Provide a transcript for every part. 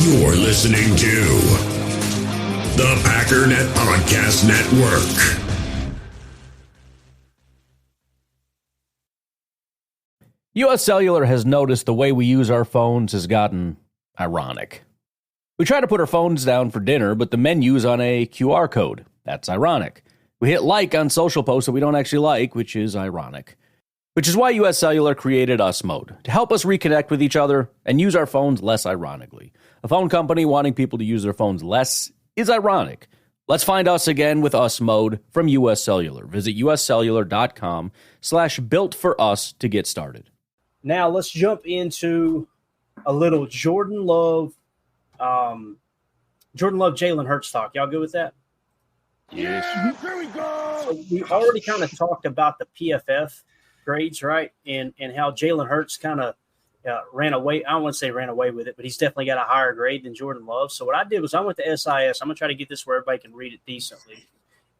You're listening to the Packernet Podcast Network. U.S. Cellular has noticed the way we use our phones has gotten ironic. We try to put our phones down for dinner, but the menu's on a QR code. That's ironic. We hit like on social posts that we don't actually like, which is ironic. Which is why U.S. Cellular created Us Mode, to help us reconnect with each other and use our phones less ironically. A phone company wanting people to use their phones less is ironic. Let's find us again with Us Mode from U.S. Cellular. Visit uscellular.com/builtforus to get started. Now let's jump into a little Jordan Love, Jalen Hurts talk. Y'all good with that? Yes. Here we go. So we already kind of talked about the PFF grades, right? And how Jalen Hurts kind of ran away. I don't want to say ran away with it, but he's definitely got a higher grade than Jordan Love. So what I did was I went to SIS. I'm going to try to get this where everybody can read it decently.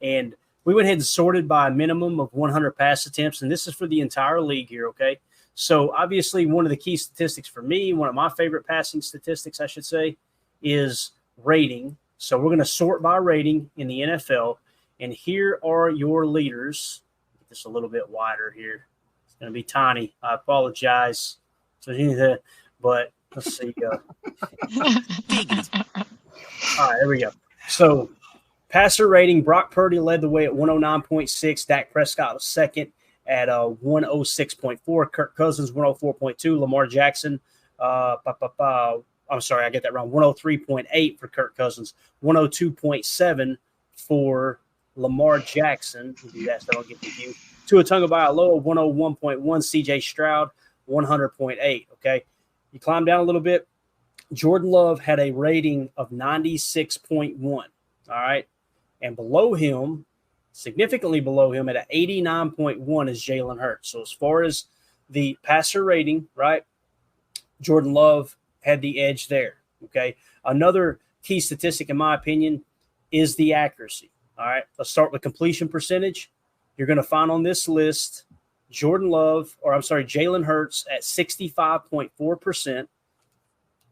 And we went ahead and sorted by a minimum of 100 pass attempts. And this is for the entire league here, okay? So obviously one of the key statistics for me, one of my favorite passing statistics, I should say, is rating. So we're going to sort by rating in the NFL. And here are your leaders. Get this a little bit wider here. It's going to be tiny. I apologize. But let's see. All right, there we go. So passer rating, Brock Purdy led the way at 109.6. Dak Prescott was second at 106.4. Kirk Cousins, 104.2. Lamar Jackson, I'm sorry, I get that wrong. 103.8 for Kirk Cousins, 102.7 for Lamar Jackson. We'll do that so I don't get confused. Tua Tagovailoa, 101.1. CJ Stroud, 100.8. Okay. You climb down a little bit. Jordan Love had a rating of 96.1. All right. And below him, significantly below him at 89.1 is Jalen Hurts. So as far as the passer rating, right, Jordan Love had the edge there. Okay. Another key statistic, in my opinion, is the accuracy. All right. Let's start with completion percentage. You're going to find on this list Jalen Hurts at 65.4%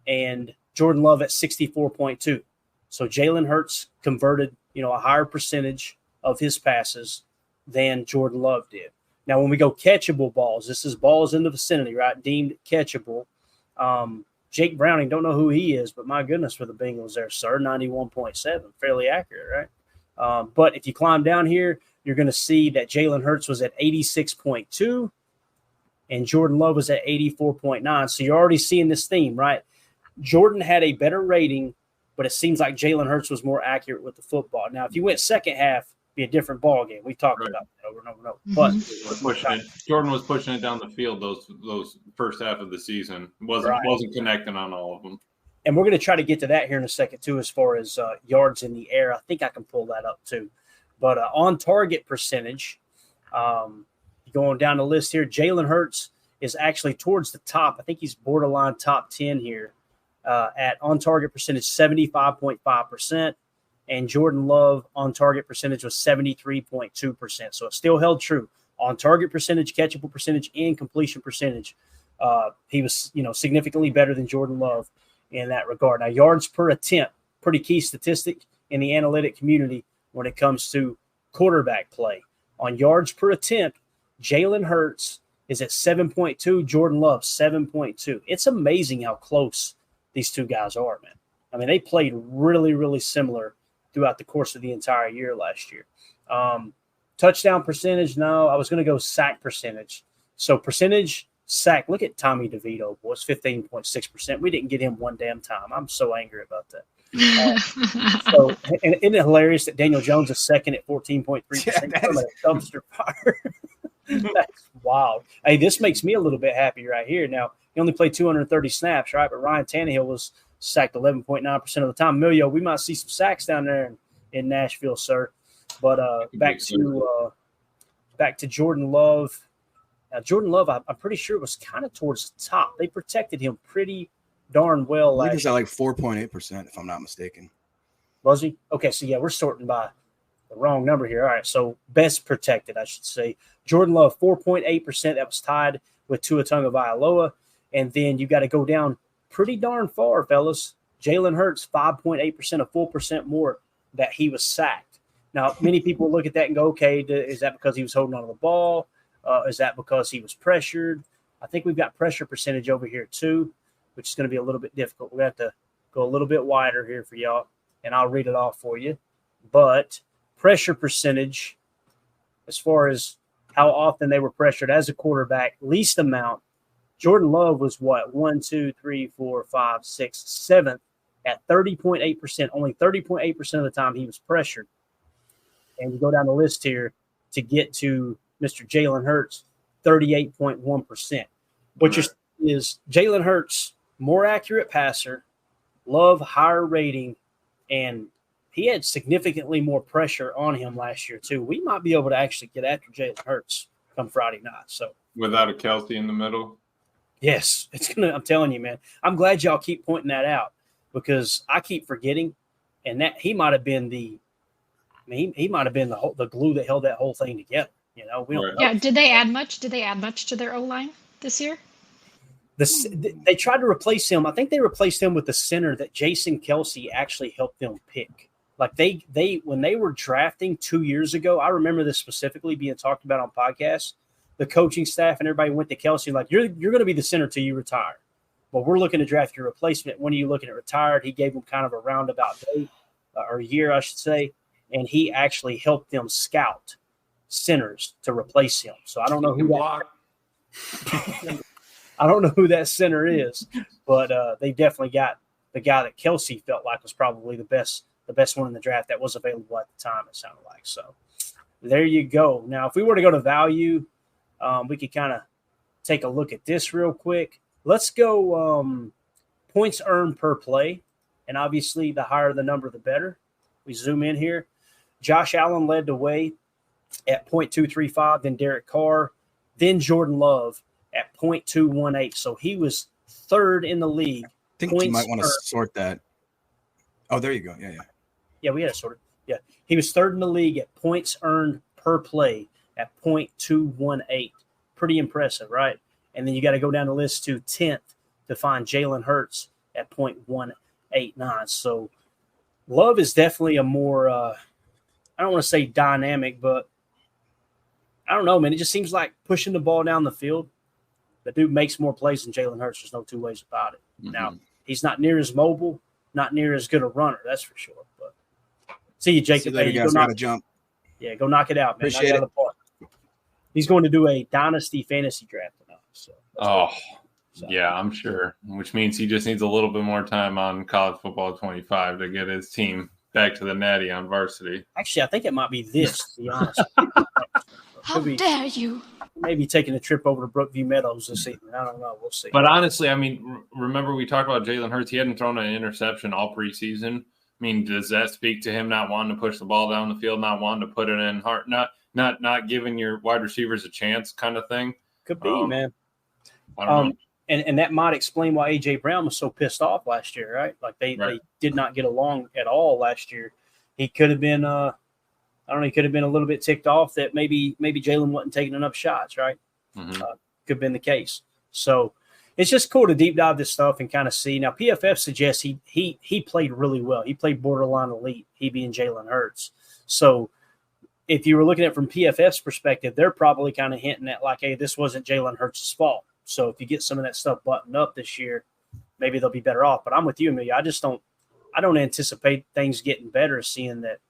and Jordan Love at 64.2. So Jalen Hurts converted, a higher percentage of his passes than Jordan Love did. Now, when we go catchable balls, this is balls in the vicinity, right? Deemed catchable. Jake Browning, don't know who he is, but my goodness for the Bengals there, sir, 91.7, fairly accurate, right? But if you climb down here, you're going to see that Jalen Hurts was at 86.2 and Jordan Love was at 84.9. So you're already seeing this theme, right? Jordan had a better rating, but it seems like Jalen Hurts was more accurate with the football. Now, if you went second half, it'd be a different ball game. We talked about that over and over and over. But Jordan was pushing it down the field those first half of the season. Wasn't connecting on all of them. And we're going to try to get to that here in a second, too, as far as yards in the air. I think I can pull that up, too. But on target percentage, going down the list here, Jalen Hurts is actually towards the top. I think he's borderline top 10 here at on target percentage 75.5%. And Jordan Love on target percentage was 73.2%. So it still held true on target percentage, catchable percentage, and completion percentage. He was, significantly better than Jordan Love in that regard. Now, yards per attempt, pretty key statistic in the analytic community when it comes to quarterback play. On yards per attempt, Jalen Hurts is at 7.2, Jordan Love 7.2. It's amazing how close these two guys are, man. I mean, they played really, really similar throughout the course of the entire year last year. Touchdown percentage, no. I was going to go sack percentage. So percentage sack, look at Tommy DeVito, boy, it's 15.6%. We didn't get him one damn time. I'm so angry about that. And isn't it hilarious that Daniel Jones is second at 14.3%? Yeah, dumpster fire. That's wild. Hey, this makes me a little bit happy right here. Now, he only played 230 snaps, right? But Ryan Tannehill was sacked 11.9% of the time. Emilio, we might see some sacks down there in Nashville, sir. But back to Jordan Love. Now, Jordan Love, I'm pretty sure was kind of towards the top. They protected him pretty darn well. I think it's at like 4.8%, if I'm not mistaken. Was he? Okay, so yeah, we're sorting by the wrong number here. All right, so best protected, I should say. Jordan Love, 4.8%. That was tied with Tua Tagovailoa. And then you got to go down pretty darn far, fellas. Jalen Hurts, 5.8%, a full percent more that he was sacked. Now, many people look at that and go, okay, is that because he was holding on to the ball? Is that because he was pressured? I think we've got pressure percentage over here too, which is going to be a little bit difficult. We have to go a little bit wider here for y'all, and I'll read it off for you. But pressure percentage, as far as how often they were pressured as a quarterback, least amount, Jordan Love was what? 1, 2, 3, 4, 5, 6, 7th at 30.8%. Only 30.8% of the time he was pressured. And you go down the list here to get to Mr. Jalen Hurts, 38.1%. What you're saying is Jalen Hurts, more accurate passer, Love higher rating, and he had significantly more pressure on him last year too. We might be able to actually get after Jalen Hurts come Friday night. So without a Kelsey in the middle. Yes, it's gonna. I'm telling you, man. I'm glad y'all keep pointing that out because I keep forgetting, and that he might have been the. I mean, he might have been the glue that held that whole thing together. You know, we don't know. Yeah. Did they add much? Did they add much to their O-line this year? They tried to replace him. I think they replaced him with the center that Jason Kelsey actually helped them pick. Like they when they were drafting 2 years ago, I remember this specifically being talked about on podcasts. The coaching staff and everybody went to Kelsey like, you're going to be the center till you retire. But we're looking to draft your replacement. When are you looking at retired? He gave them kind of a roundabout date or year, I should say, and he actually helped them scout centers to replace him. So I don't know who I don't know who that center is, but they definitely got the guy that Kelsey felt like was probably the best one in the draft that was available at the time, it sounded like. So there you go. Now, if we were to go to value, we could kind of take a look at this real quick. Let's go points earned per play. And obviously, the higher the number, the better. We zoom in here. Josh Allen led the way at 0.235, then Derek Carr, then Jordan Love at 0.218. So he was third in the league. I think you might want to sort that. Oh, there you go. Yeah. Yeah, we had it sorted. Yeah. He was third in the league at points earned per play at 0.218. Pretty impressive, right? And then you got to go down the list to 10th to find Jalen Hurts at 0.189. So Love is definitely a more, I don't want to say dynamic, but I don't know, man. It just seems like pushing the ball down the field. The dude makes more plays than Jalen Hurts. There's no two ways about it. Mm-hmm. Now, he's not near as mobile, not near as good a runner, that's for sure. But see you, Jacob. See you later, guys. Got to jump. Yeah, go knock it out, man. Appreciate it. He's going to do a dynasty fantasy draft tonight. So yeah, I'm sure. Which means he just needs a little bit more time on College Football 25 to get his team back to the Natty on varsity. Actually, I think it might be this, to be honest. How dare you? Maybe taking a trip over to Brookview Meadows this evening. I don't know. We'll see. But honestly, I mean, remember we talked about Jalen Hurts. He hadn't thrown an interception all preseason. I mean, does that speak to him not wanting to push the ball down the field, not wanting to put it in hard, not giving your wide receivers a chance kind of thing? Could be, man. I don't know. And that might explain why A.J. Brown was so pissed off last year, right? Like they did not get along at all last year. He could have been I don't know, he could have been a little bit ticked off that maybe Jalen wasn't taking enough shots, right? Mm-hmm. Could have been the case. So it's just cool to deep dive this stuff and kind of see. Now, PFF suggests he played really well. He played borderline elite, he being Jalen Hurts. So if you were looking at it from PFF's perspective, they're probably kind of hinting at like, hey, this wasn't Jalen Hurts' fault. So if you get some of that stuff buttoned up this year, maybe they'll be better off. But I'm with you, Amelia. I don't anticipate things getting better seeing that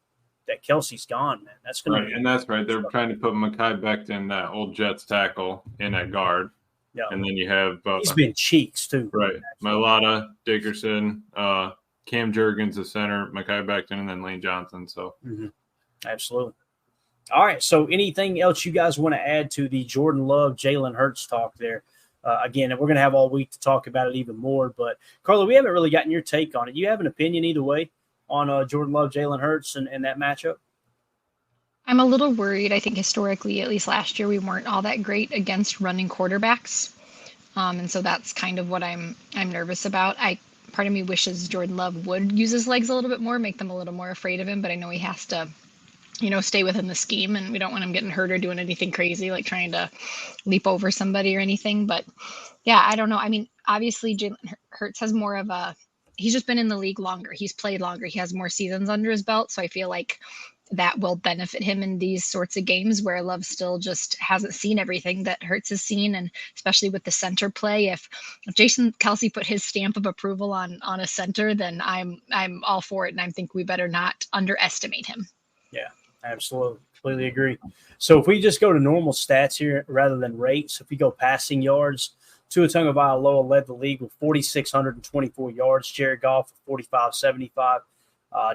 Kelsey's gone, man. That's going right, and that's right. They're trying to put Mekhi Becton, that old Jets tackle, in at guard. Yeah. And then you have he's been cheeks too. Right. Mailata, Dickerson, Cam Jurgens, the center, Mekhi Becton, and then Lane Johnson. So absolutely. All right. So anything else you guys want to add to the Jordan Love, Jalen Hurts talk there? Again, we're going to have all week to talk about it even more. But, Carla, we haven't really gotten your take on it. You have an opinion either way on Jordan Love, Jalen Hurts, and that matchup? I'm a little worried. I think historically, at least last year, we weren't all that great against running quarterbacks. And so that's kind of what I'm nervous about. Part of me wishes Jordan Love would use his legs a little bit more, make them a little more afraid of him. But I know he has to, stay within the scheme, and we don't want him getting hurt or doing anything crazy, like trying to leap over somebody or anything. But yeah, I don't know. I mean, obviously Jalen Hurts has more of a he's just been in the league longer. He's played longer. He has more seasons under his belt. So I feel like that will benefit him in these sorts of games where Love still just hasn't seen everything that Hurts has seen. And especially with the center play, if Jason Kelsey put his stamp of approval on a center, then I'm all for it. And I think we better not underestimate him. Yeah, absolutely. Completely agree. So if we just go to normal stats here rather than rates, if we go passing yards, Tua Tagovailoa led the league with 4,624 yards. Jared Goff, 4,575.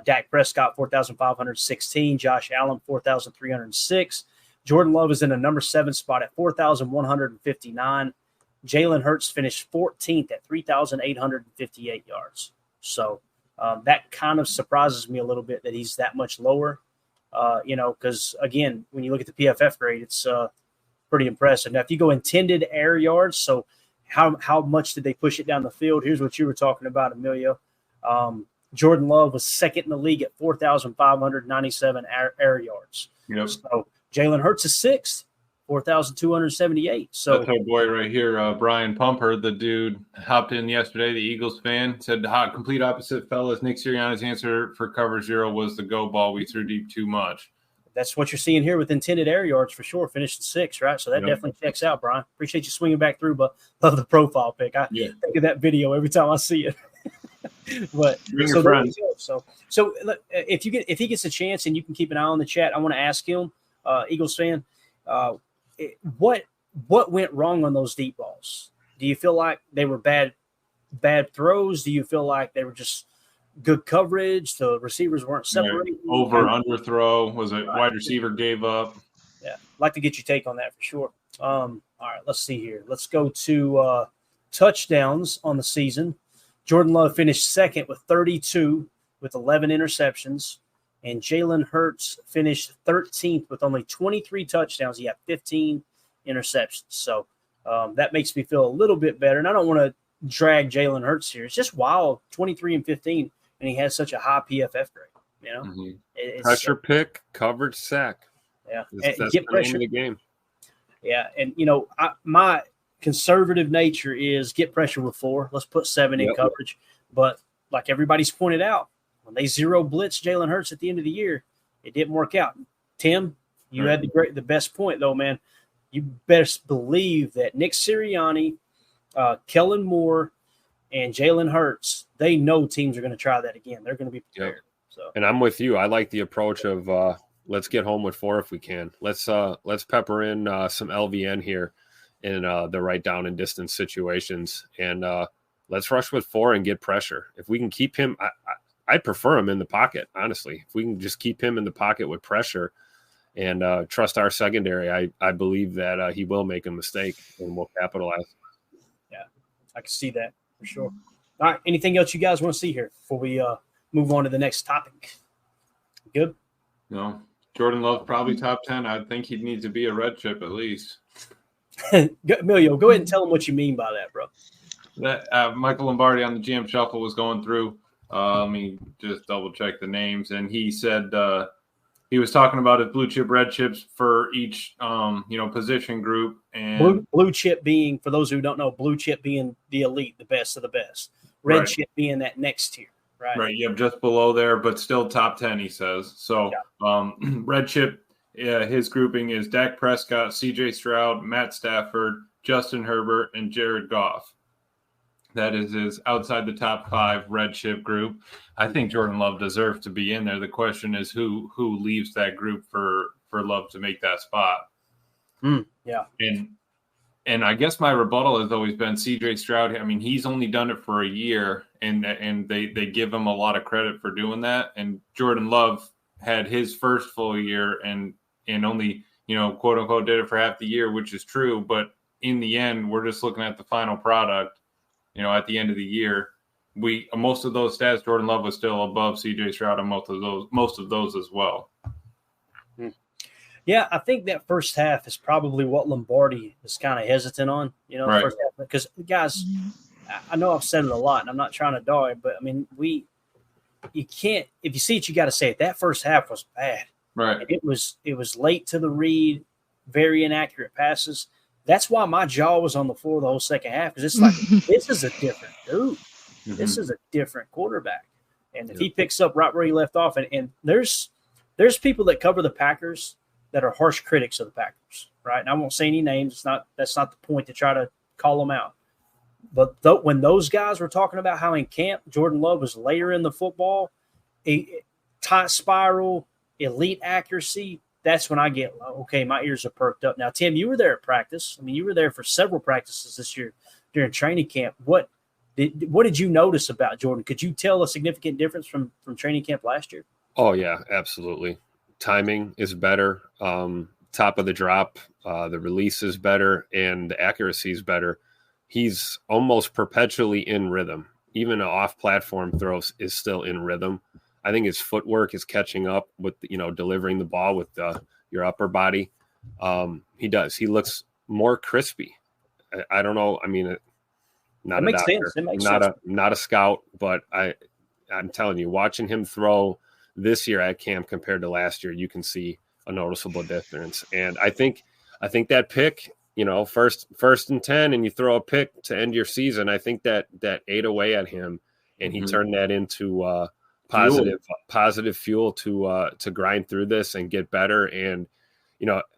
Dak Prescott, 4,516. Josh Allen, 4,306. Jordan Love is in a number 7 spot at 4,159. Jalen Hurts finished 14th at 3,858 yards. So that kind of surprises me a little bit that he's that much lower, because, again, when you look at the PFF grade, it's pretty impressive. Now, if you go intended air yards, so how much did they push it down the field? Here's what you were talking about, Emilio. Jordan Love was second in the league at 4,597 air yards. Yep. So Jalen Hurts is sixth, 4,278. So that's our boy right here, Brian Pumper, the dude hopped in yesterday, the Eagles fan, said complete opposite, fellas. Nick Sirianni's answer for cover 0 was the go ball. We threw deep too much. That's what you're seeing here with intended air yards for sure. Finished in 6, right? So that definitely checks out, Brian. Appreciate you swinging back through, but love the profile pic. I think of that video every time I see it. But so if he gets a chance and you can keep an eye on the chat, I want to ask him, Eagles fan, what went wrong on those deep balls? Do you feel like they were bad throws? Do you feel like they were just good coverage? The receivers weren't separating. Under throw was a wide receiver gave up. Yeah, I'd like to get your take on that for sure. All right, let's see here. Let's go to touchdowns on the season. Jordan Love finished second with 32 with 11 interceptions, and Jalen Hurts finished 13th with only 23 touchdowns. He had 15 interceptions. So that makes me feel a little bit better. And I don't want to drag Jalen Hurts here. It's just wild, 23 and 15, and he has such a high PFF grade. Pressure pick, coverage sack. Yeah, that's get the pressure name of the game. Yeah, and my conservative nature is get pressure with 4. Let's put 7 in coverage. But like everybody's pointed out, when they zero blitz Jalen Hurts at the end of the year, it didn't work out. Tim, you had the best point though, man. You best believe that Nick Sirianni, Kellen Moore, and Jalen Hurts, they know teams are going to try that again. They're going to be prepared. Yep. So, and I'm with you. I like the approach of let's get home with 4 if we can. Let's pepper in some LVN here in the right down and distance situations, and let's rush with 4 and get pressure. If we can keep him, I prefer him in the pocket, honestly. If we can just keep him in the pocket with pressure and trust our secondary, I believe that he will make a mistake and we'll capitalize. Yeah, I can see that for sure. All right, anything else you guys want to see here before we move on to the next topic? Good? No. Jordan Love probably top 10. I think he'd need to be a red chip at least. Emilio, go ahead and tell them what you mean by that, bro. That Michael Lombardi on the GM Shuffle was going through. Let me just double check the names, and he said he was talking about his blue chip, red chips for each position group, and blue chip being, for those who don't know, blue chip being the elite, the best of the best. Red chip being that next tier, right? Right. Yep, just below there, but still top 10. He says so. Red chip. His grouping is Dak Prescott, C.J. Stroud, Matt Stafford, Justin Herbert, and Jared Goff. That is his outside the top 5 red chip group. I think Jordan Love deserves to be in there. The question is who leaves that group for Love to make that spot. Yeah. And I guess my rebuttal has always been C.J. Stroud. I mean, he's only done it for a year, and they give him a lot of credit for doing that. And Jordan Love had his first full year and only, quote unquote, did it for half the year, which is true. But in the end, we're just looking at the final product. At the end of the year, most of those stats, Jordan Love was still above C.J. Stroud on most of those as well. Yeah, I think that first half is probably what Lombardi is kind of hesitant on. Right. First half, because guys, I know I've said it a lot, and I'm not trying to dog it, but I mean, you can't. If you see it, you got to say it. That first half was bad. Right. It was late to the read, very inaccurate passes. That's why my jaw was on the floor the whole second half, because it's like this is a different dude. This is a different quarterback. And if he picks up right where he left off, and there's people that cover the Packers that are harsh critics of the Packers, right? And I won't say any names. That's not the point to try to call them out. But when those guys were talking about how in camp Jordan Love was layering the football, a tight spiral, elite accuracy, that's when I get, okay, my ears are perked up. Now, Tim, you were there at practice. I mean, you were there for several practices this year during training camp. What did you notice about Jordan? Could you tell a significant difference from training camp last year? Oh, yeah, absolutely. Timing is better. Top of the drop, the release is better, and the accuracy is better. He's almost perpetually in rhythm. Even an off-platform throw is still in rhythm. I think his footwork is catching up with, delivering the ball with your upper body. He does. He looks more crispy. I don't know. I mean, not a doctor, not a scout, but I'm telling you, watching him throw this year at camp compared to last year, you can see a noticeable difference. And I think that pick, first and 10, and you throw a pick to end your season. I think that ate away at him, and he turned that into positive fuel to grind through this and get better. And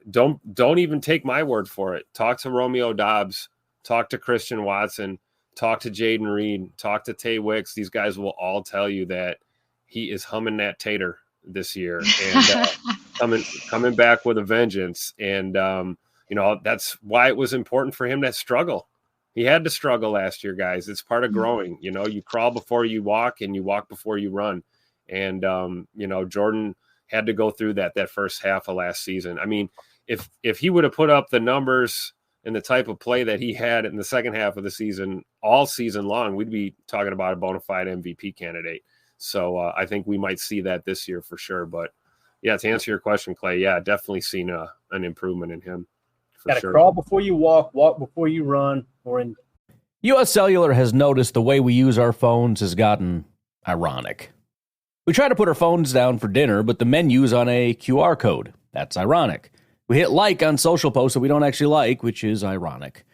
don't even take my word for it. Talk to Romeo Dobbs, talk to Christian Watson, talk to Jaden Reed, talk to Tay Wicks. These guys will all tell you that he is humming that tater this year and coming back with a vengeance. And that's why it was important for him to struggle. He had to struggle last year, guys. It's part of growing. You crawl before you walk, and you walk before you run. And Jordan had to go through that first half of last season. I mean, if he would have put up the numbers and the type of play that he had in the second half of the season all season long, we'd be talking about a bona fide MVP candidate. So I think we might see that this year for sure. But yeah, to answer your question, Clay, yeah, definitely seen an improvement in him. Got to crawl before you walk before you run. U.S. Cellular has noticed the way we use our phones has gotten ironic. We try to put our phones down for dinner, but the menu's on a QR code. That's ironic. We hit like on social posts that we don't actually like, which is ironic.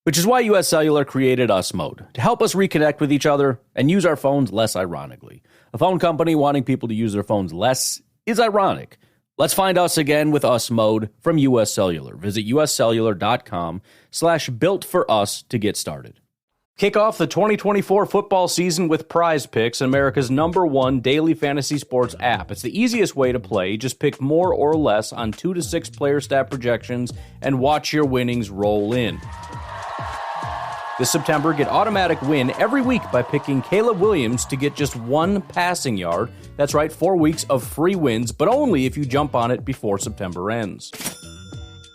Which is why U.S. Cellular created Us Mode, to help us reconnect with each other and use our phones less ironically. A phone company wanting people to use their phones less is ironic. Let's find us again with Us Mode from U.S. Cellular. Visit uscellular.com/built-for-us to get started. Kick off the 2024 football season with Prize Picks, America's #1 daily fantasy sports app. It's the easiest way to play. Just pick more or less on 2 to 6 player stat projections and watch your winnings roll in. This September, get automatic win every week by picking Caleb Williams to get just 1 passing yard. That's right, 4 weeks of free wins, but only if you jump on it before September ends.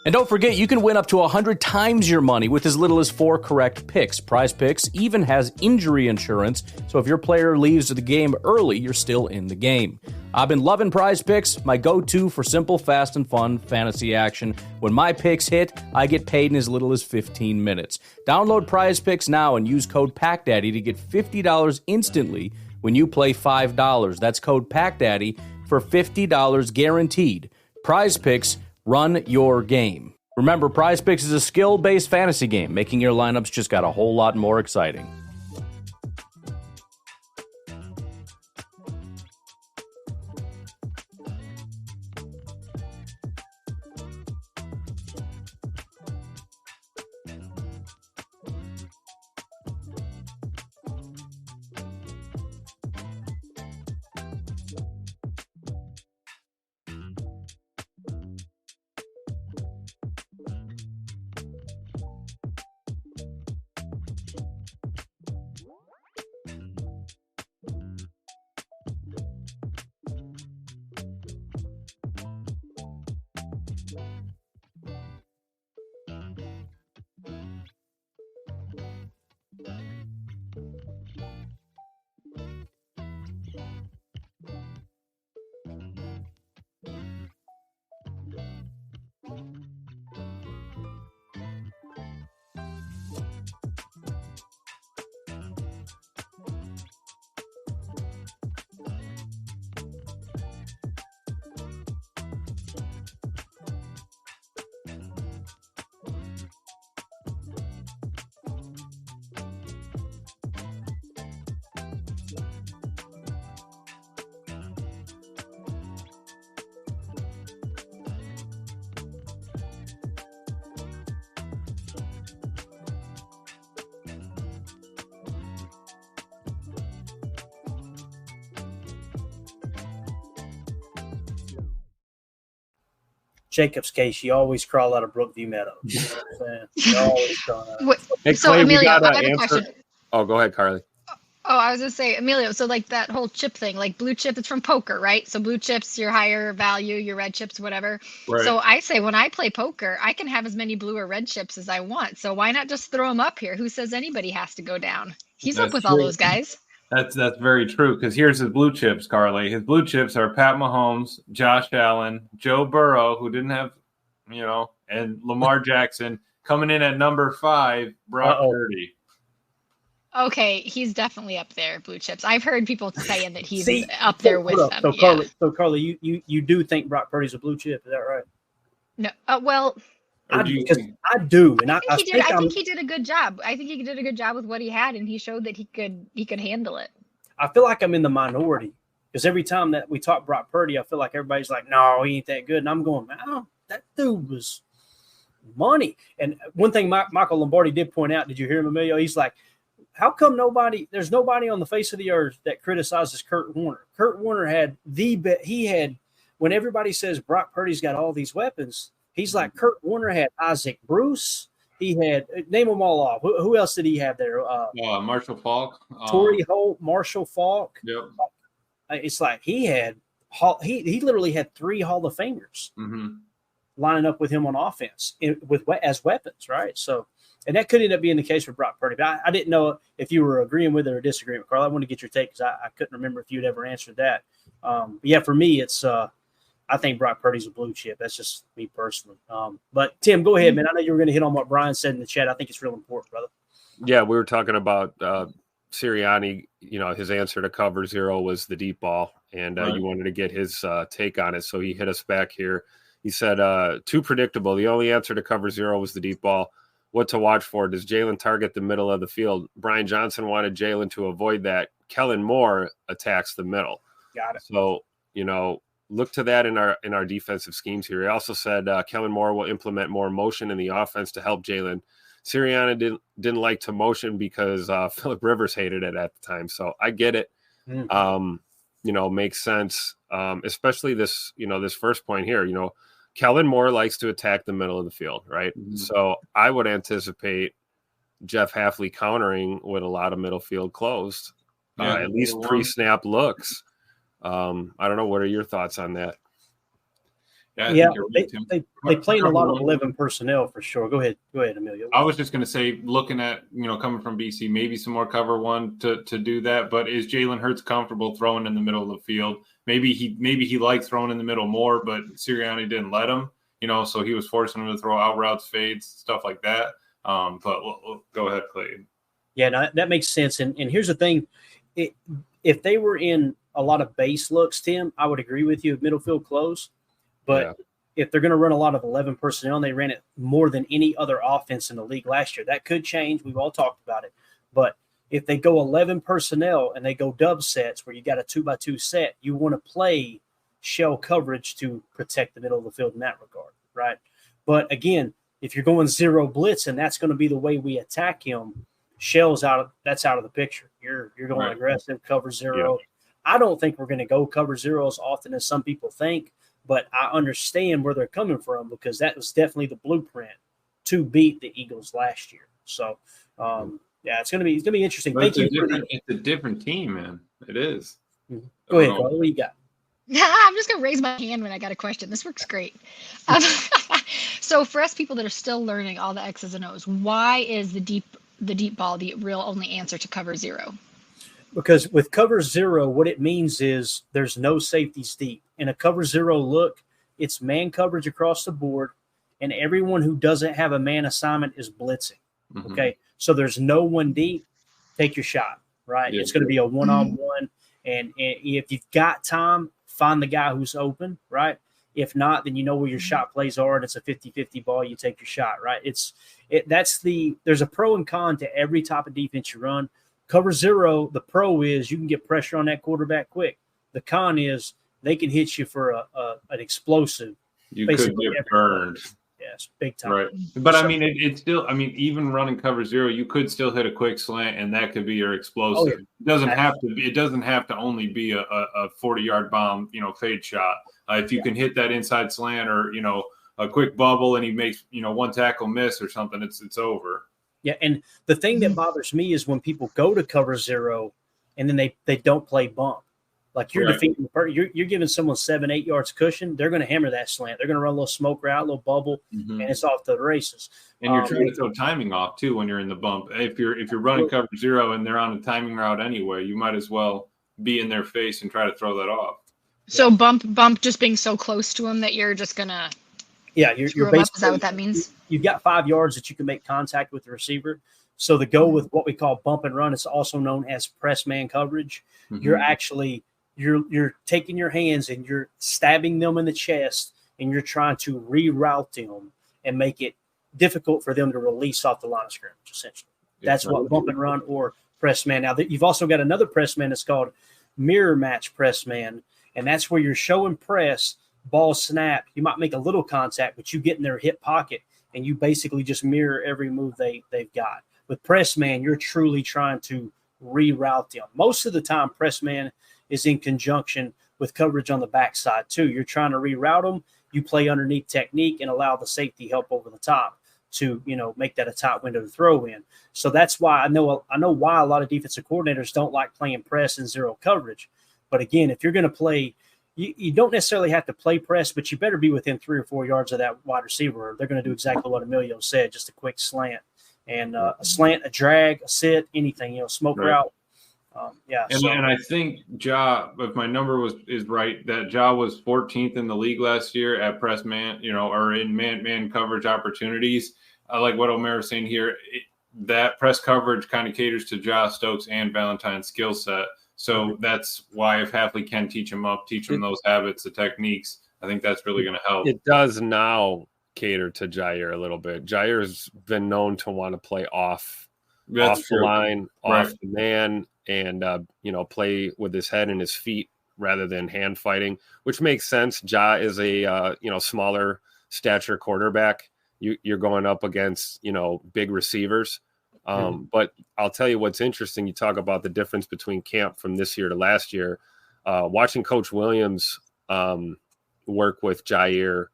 And don't forget, you can win up to 100 times your money with as little as 4 correct picks. Prize Picks even has injury insurance, so if your player leaves the game early, you're still in the game. I've been loving Prize Picks, my go-to for simple, fast, and fun fantasy action. When my picks hit, I get paid in as little as 15 minutes. Download Prize Picks now and use code PACKDADDY to get $50 instantly when you play $5. That's code PACKDADDY for $50 guaranteed. Prize Picks, run your game. Remember, Prize Picks is a skill-based fantasy game, making your lineups just got a whole lot more exciting. Jacob's case, you always crawl out of Brookview Meadows. You know what I'm saying? You always crawl out. Hey, So, Clay, we Emilio, I gotta have a answer. question. Oh, go ahead, Carly. Oh, I was gonna say, Emilio, so like that whole chip thing, like blue chip, it's from poker, right? So blue chips, your higher value, your red chips, whatever. Right. So I say when I play poker, I can have as many blue or red chips as I want. So why not just throw them up here? Who says anybody has to go down? He's up That's with all true. those guys. That's very true. Because here's his blue chips, Carly. His blue chips are Pat Mahomes, Josh Allen, Joe Burrow, who didn't have, and Lamar Jackson coming in at number 5, Brock Purdy. Okay, he's definitely up there, blue chips. I've heard people saying that he's See, up there with them. So Carly, you do think Brock Purdy's a blue chip? Is that right? No, well, I do, and I think he did a good job. I think he did a good job with what he had, and he showed that he could handle it. I feel like I'm in the minority because every time that we talk Brock Purdy, I feel like everybody's like, "No, he ain't that good," and I'm going, "Man, that dude was money." And one thing Michael Lombardi did point out, did you hear him, Emilio? He's like, how come there's nobody on the face of the earth that criticizes Kurt Warner? Kurt Warner had when everybody says Brock Purdy's got all these weapons, he's like, Kurt Warner had Isaac Bruce. He had, name them all off. Who else did he have there? Marshall Faulk. Torrey Holt, Marshall Faulk. Yep. It's like he literally had 3 Hall of Famers lining up with him on offense as weapons, right? So, and that could end up being the case for Brock Purdy. But I didn't know if you were agreeing with it or disagreeing with Carl. I wanted to get your take because I couldn't remember if you'd ever answered that. But yeah, for me, it's I think Brock Purdy's a blue chip. That's just me personally. But Tim, go ahead, man. I know you were going to hit on what Brian said in the chat. I think it's real important, brother. Yeah, we were talking about Sirianni. His answer to cover 0 was the deep ball, and you wanted to get his take on it. So he hit us back here. He said, too predictable. The only answer to cover 0 was the deep ball. What to watch for? Does Jalen target the middle of the field? Brian Johnson wanted Jalen to avoid that. Kellen Moore attacks the middle. Got it. So, look to that in our defensive schemes here. He also said Kellen Moore will implement more motion in the offense to help Jalen. Sirianni didn't like to motion because Phillip Rivers hated it at the time. So I get it. Makes sense. Especially this first point here, Kellen Moore likes to attack the middle of the field, right? Mm-hmm. So I would anticipate Jeff Hafley countering with a lot of middle field closed, at least pre-snap looks. I don't know. What are your thoughts on that? Yeah, they play in a lot of 11 personnel for sure. Go ahead, Emilio. I was just going to say, looking at coming from BC, maybe some more cover 1 to do that. But is Jalen Hurts comfortable throwing in the middle of the field? Maybe he liked throwing in the middle more, but Sirianni didn't let him. So he was forcing him to throw out routes, fades, stuff like that. But we'll go ahead, Clay. Yeah, no, that makes sense. And here's the thing: if they were in a lot of base looks, Tim, I would agree with you. Middle field close. But if they're going to run a lot of 11 personnel, and they ran it more than any other offense in the league last year, that could change. We've all talked about it. But if they go 11 personnel and they go dub sets where you got a 2x2 set, you want to play shell coverage to protect the middle of the field in that regard, right? But again, if you're going 0 blitz and that's going to be the way we attack him, shell's that's out of the picture. You're going aggressive, cover 0. Yeah. I don't think we're going to go cover 0 as often as some people think. But I understand where they're coming from because that was definitely the blueprint to beat the Eagles last year. So, it's gonna be interesting. Thank you. It's a different team, man. It is. Mm-hmm. Go ahead, Carl. What do you got? I'm just gonna raise my hand when I got a question. This works great. So for us people that are still learning all the X's and O's, why is the deep ball the real only answer to cover 0? Because with cover 0, what it means is there's no safeties deep. In a cover 0 look, it's man coverage across the board, and everyone who doesn't have a man assignment is blitzing. Mm-hmm. Okay, so there's no one deep. Take your shot, right? Yeah. It's going to be a one-on-one, and if you've got time, find the guy who's open, right? If not, then you know where your shot plays are, and it's a 50-50 ball. You take your shot, right? There's a pro and con to every type of defense you run. Cover 0, the pro is you can get pressure on that quarterback quick. The con is they can hit you for an explosive. You could get burned. Yes, big time. Right. But, it's still – even running cover 0, you could still hit a quick slant, and that could be your explosive. Oh, yeah. It doesn't have to only be a 40-yard bomb, fade shot. If you can hit that inside slant or, a quick bubble and he makes, one tackle miss or something, it's over. Yeah, and the thing that bothers me is when people go to cover zero and then they don't play bump. Like you're defeating, you're giving someone 7-8 yards cushion. They're going to hammer that slant. They're going to run a little smoke route, a little bubble, and it's off to the races. And you're trying to throw timing off too when you're in the bump. If you're running cover zero and they're on a timing route anyway, you might as well be in their face and try to throw that off. So bump just being so close to them that you're just gonna you're basically, is that what that means? You've got 5 yards that you can make contact with the receiver. So the go with what we call bump and run, it's also known as press man coverage. You're actually you're taking your hands and you're stabbing them in the chest and you're trying to reroute them and make it difficult for them to release off the line of scrimmage, essentially. That's what bump and run or press man. Now, you've also got another press man that's called mirror match press man, and that's where you're showing press, ball snap. You might make a little contact, but you get in their hip pocket and you basically just mirror every move they've got. With press man, you're truly trying to reroute them. Most of the time, press man is in conjunction with coverage on the backside too. You're trying to reroute them. You play underneath technique and allow the safety help over the top to, make that a tight window to throw in. So that's why I know why a lot of defensive coordinators don't like playing press and zero coverage. But again, if you're going to play, you don't necessarily have to play press, but you better be within 3 or 4 yards of that wide receiver. They're going to do exactly what Emilio said, just a quick slant. And a slant, a drag, a sit, anything, smoke route. And I think if my number is right, that Ja was 14th in the league last year at press man, or in man coverage opportunities. I like what Omer is saying here. That press coverage kind of caters to Ja, Stokes, and Valentine's skill set. So that's why if Hafley can teach him those habits, the techniques, I think that's really going to help. It does now cater to Jair a little bit. Jair's been known to want to play off the line, off the man, and play with his head and his feet rather than hand fighting, which makes sense. Ja is a smaller stature quarterback. You're going up against big receivers. But I'll tell you what's interesting. You talk about the difference between camp from this year to last year. Watching Coach Williams work with Jair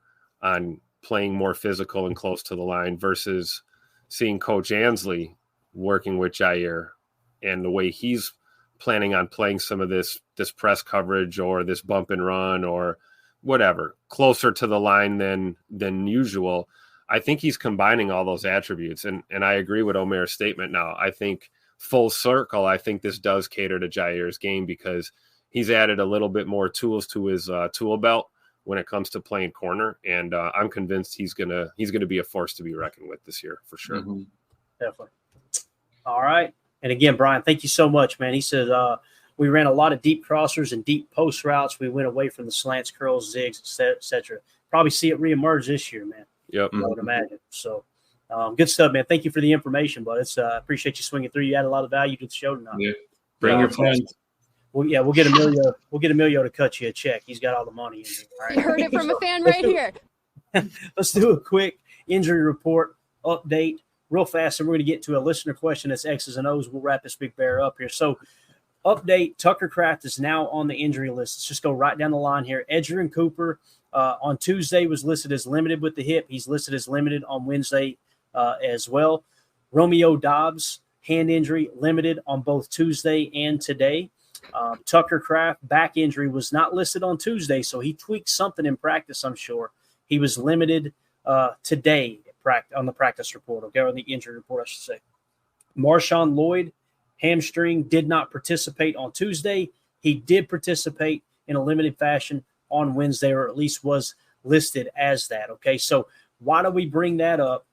on playing more physical and close to the line versus seeing Coach Ansley working with Jair and the way he's planning on playing some of this press coverage or this bump and run or whatever closer to the line than usual. I think he's combining all those attributes. And I agree with Omer's statement now. I think full circle, I think this does cater to Jair's game because he's added a little bit more tools to his tool belt when it comes to playing corner. And I'm convinced he's gonna be a force to be reckoned with this year for sure. Mm-hmm. Definitely. All right. And again, Brian, thank you so much, man. He said we ran a lot of deep crossers and deep post routes. We went away from the slants, curls, zigs, et cetera. Probably see it reemerge this year, man. Yep. I would imagine. So good stuff, man. Thank you for the information, but I appreciate you swinging through. You add a lot of value to the show tonight. Yeah. Bring your friends. Well, yeah, we'll get Emilio. We'll get Emilio to cut you a check. He's got all the money in there. All right? You heard it from a fan right here. Let's do a quick injury report update real fast, and we're going to get to a listener question that's X's and O's. We'll wrap this big bear up here. So, update: Tucker Kraft is now on the injury list. Let's just go right down the line here. Edgerrin Cooper on Tuesday was listed as limited with the hip. He's listed as limited on Wednesday as well. Romeo Dobbs, hand injury, limited on both Tuesday and today. Tucker Kraft, back injury, was not listed on Tuesday, so he tweaked something in practice, I'm sure. He was limited today on the practice report, okay, or the injury report, I should say. Marshawn Lloyd, hamstring, did not participate on Tuesday. He did participate in a limited fashion on Wednesday, or at least was listed as that, okay? So why do we bring that up?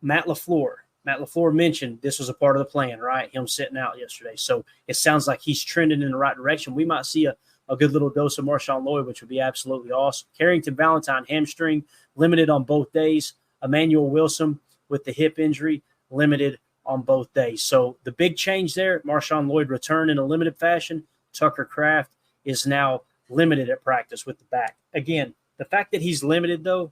Matt LaFleur mentioned this was a part of the plan, right? Him sitting out yesterday. So it sounds like he's trending in the right direction. We might see a good little dose of Marshawn Lloyd, which would be absolutely awesome. Carrington Valentine, hamstring, limited on both days. Emmanuel Wilson with the hip injury, limited on both days. So the big change there, Marshawn Lloyd returned in a limited fashion. Tucker Kraft is now limited at practice with the back. Again, the fact that he's limited, though,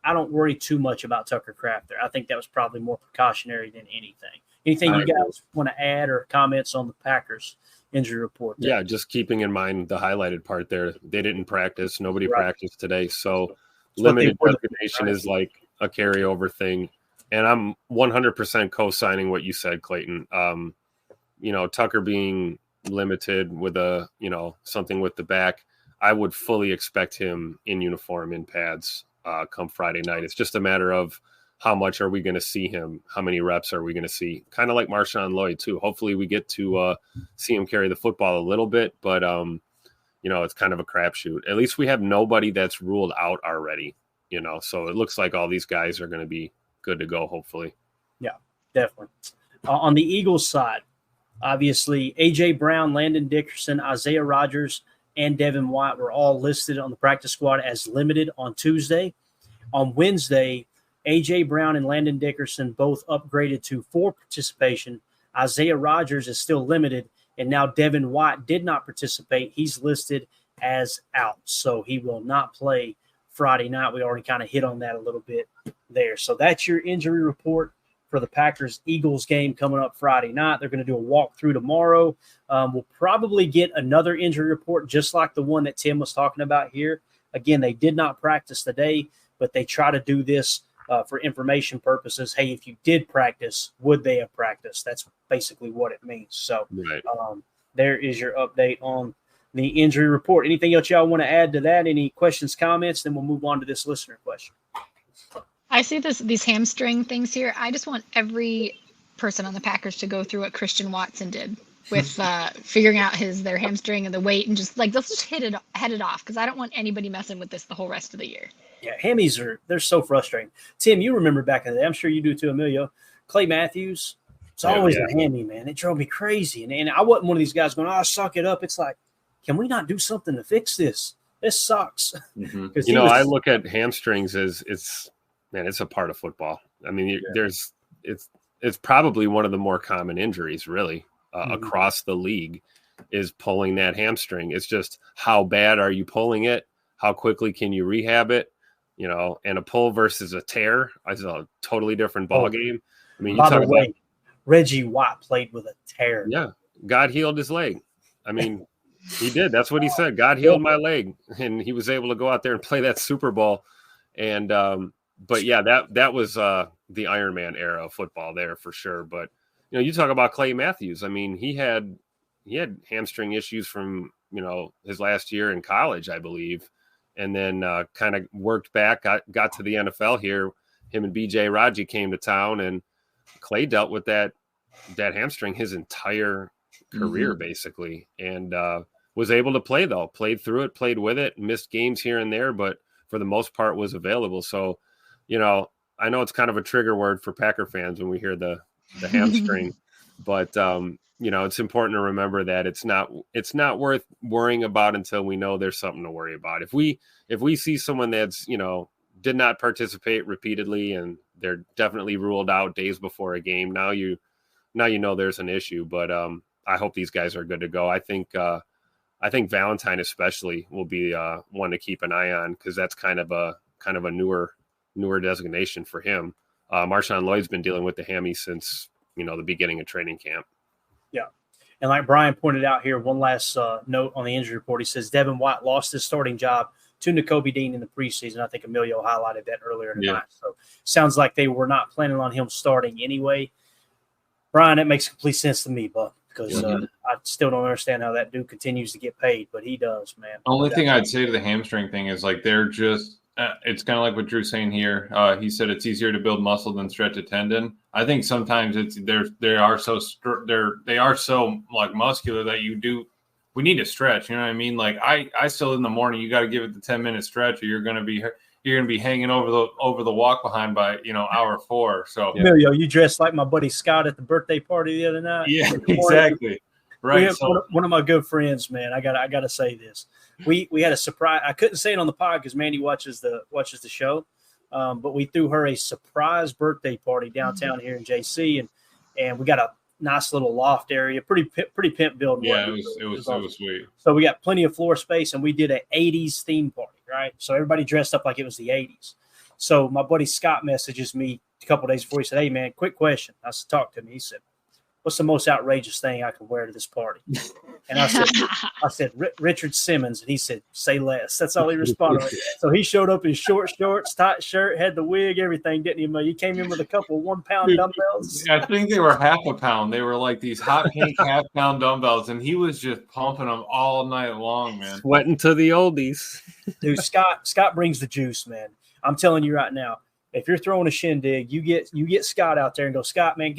I don't worry too much about Tucker Kraft there. I think that was probably more precautionary than anything. Anything you guys want to add or comments on the Packers injury report there? Yeah, just keeping in mind the highlighted part there. They didn't practice. Nobody practiced today. So, limited designation is like a carryover thing. And I'm 100% co-signing what you said, Clayton. Tucker being limited with something with the back, I would fully expect him in uniform, in pads, come Friday night. It's just a matter of how much are we going to see him? How many reps are we going to see? Kind of like Marshawn Lloyd too. Hopefully we get to see him carry the football a little bit, but it's kind of a crapshoot. At least we have nobody that's ruled out already, so it looks like all these guys are going to be good to go, hopefully. Yeah, definitely. On the Eagles side, obviously, A.J. Brown, Landon Dickerson, Isaiah Rodgers, and Devin White were all listed on the practice squad as limited on Tuesday. On Wednesday, A.J. Brown and Landon Dickerson both upgraded to full participation. Isaiah Rodgers is still limited, and now Devin White did not participate. He's listed as out, so he will not play Friday night. We already kind of hit on that a little bit there. So that's your injury report for the Packers-Eagles game coming up Friday night. They're going to do a walkthrough tomorrow. We'll probably get another injury report just like the one that Tim was talking about here. Again, they did not practice today, but they try to do this for information purposes. Hey, if you did practice, would they have practiced? That's basically what it means. So right. There is your update on the injury report. Anything else y'all want to add to that? Any questions, comments? Then we'll move on to this listener question. I see these hamstring things here. I just want every person on the Packers to go through what Christian Watson did with figuring out their hamstring and the weight, and just like, let's just head it off, because I don't want anybody messing with this the whole rest of the year. Yeah, hammies they're so frustrating. Tim, you remember back in the day, I'm sure you do too, Emilio. Clay Matthews, it's always a hammy, man. It drove me crazy. And I wasn't one of these guys going, suck it up. It's like, can we not do something to fix this? This sucks. Mm-hmm. I look at hamstrings as it's a part of football. I mean, it's probably one of the more common injuries, really, across the league, is pulling that hamstring. It's just, how bad are you pulling it? How quickly can you rehab it? And a pull versus a tear is a totally different ball game. I mean, by the way, Reggie White played with a tear. Yeah, God healed his leg. I mean, he did. That's what he said. God healed my leg, and he was able to go out there and play that Super Bowl. And but yeah, that was the Iron Man era of football there for sure. But you talk about Clay Matthews. I mean, he had hamstring issues from his last year in college, I believe, and then kind of worked back, got to the NFL here. Him and B.J. Raji came to town, and Clay dealt with that hamstring his entire career, basically, and was able to play, though. Played through it, played with it, missed games here and there, but for the most part was available. So, I know it's kind of a trigger word for Packer fans when we hear the hamstring, but it's important to remember that it's not worth worrying about until we know there's something to worry about. If we see someone that's, did not participate repeatedly and they're definitely ruled out days before a game, now you know there's an issue. But I hope these guys are good to go. I think Valentine especially will be one to keep an eye on, because that's kind of a newer designation for him. Marshawn Lloyd's been dealing with the hammy since the beginning of training camp. Yeah. And like Brian pointed out here, one last note on the injury report. He says Devin White lost his starting job to Nakobe Dean in the preseason. I think Emilio highlighted that earlier tonight. So sounds like they were not planning on him starting anyway. Brian, that makes complete sense to me, but because I still don't understand how that dude continues to get paid, but he does, man. Only thing I'd say to the hamstring thing is, like, they're just it's kind of like what Drew's saying here. He said it's easier to build muscle than stretch a tendon. I think sometimes they are so like muscular that we need to stretch. You know what I mean? Like I still in the morning, you got to give it the 10-minute stretch, or you're going to be hanging over the walk behind by hour 4. So Emilio, you dressed like my buddy Scott at the birthday party the other night. Yeah, exactly. Right. So one of my good friends, man, I gotta say this. We had a surprise. I couldn't say it on the pod because Mandy watches the show, but we threw her a surprise birthday party downtown here in JC, and we got a nice little loft area, pretty pimp building. Yeah, it was sweet. So we got plenty of floor space, and we did an 80s theme party, right? So everybody dressed up like it was the 80s. So my buddy Scott messages me a couple of days before. He said, "Hey man, quick question." I said, "Talk to me." He said, what's the most outrageous thing I can wear to this party? And I said, Richard Simmons. And he said, say less. That's all he responded with. So he showed up in short shorts, tight shirt, had the wig, everything, didn't he? He came in with a couple of 1 pound dumbbells. I think they were half a pound. They were like these hot pink half pound dumbbells. And he was just pumping them all night long, man. Sweating to the oldies. Dude, Scott brings the juice, man. I'm telling you right now, if you're throwing a shindig, you get Scott out there and go, Scott, man,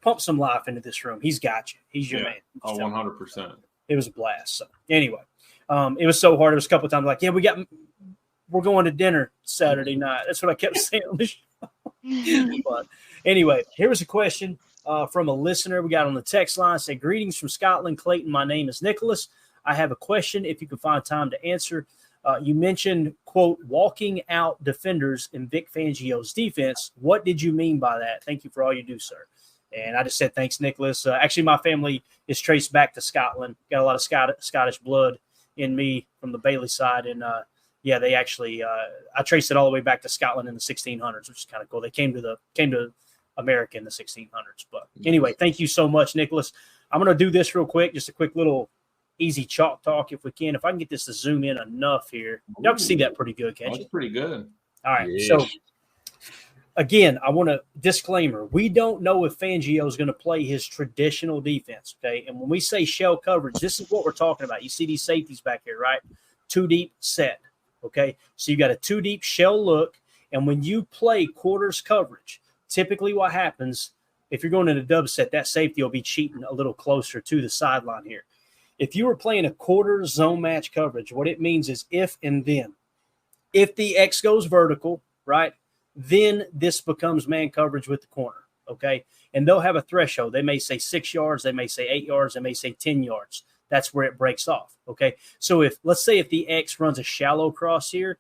pump some life into this room. He's got you. He's your man. Oh, 100%. It was a blast. So anyway, it was so hard. It was a couple of times like, yeah, we're going to dinner Saturday night. That's what I kept saying on the show. But anyway, here was a question from a listener we got on the text line. It said, greetings from Scotland, Clayton. My name is Nicholas. I have a question if you can find time to answer. You mentioned, quote, walking out defenders in Vic Fangio's defense. What did you mean by that? Thank you for all you do, sir. And I just said, thanks, Nicholas. Actually, my family is traced back to Scotland. Got a lot of Scottish blood in me from the Bailey side. And, they actually I traced it all the way back to Scotland in the 1600s, which is kind of cool. They came to America in the 1600s. But anyway, thank you so much, Nicholas. I'm going to do this real quick, just a quick little easy chalk talk if we can. If I can get this to zoom in enough here. Y'all can see that pretty good, can't you? That's pretty good. All right, so – again, I want to disclaimer. We don't know if Fangio is going to play his traditional defense, okay? And when we say shell coverage, this is what we're talking about. You see these safeties back here, right? 2 deep set, okay? So you got a 2 deep shell look, and when you play quarters coverage, typically what happens, if you're going in a dub set, that safety will be cheating a little closer to the sideline here. If you were playing a quarter zone match coverage, what it means is if and then. If the X goes vertical, right, then this becomes man coverage with the corner, okay? And they'll have a threshold. They may say 6 yards. They may say 8 yards. They may say 10 yards. That's where it breaks off, okay? So let's say if the X runs a shallow cross here,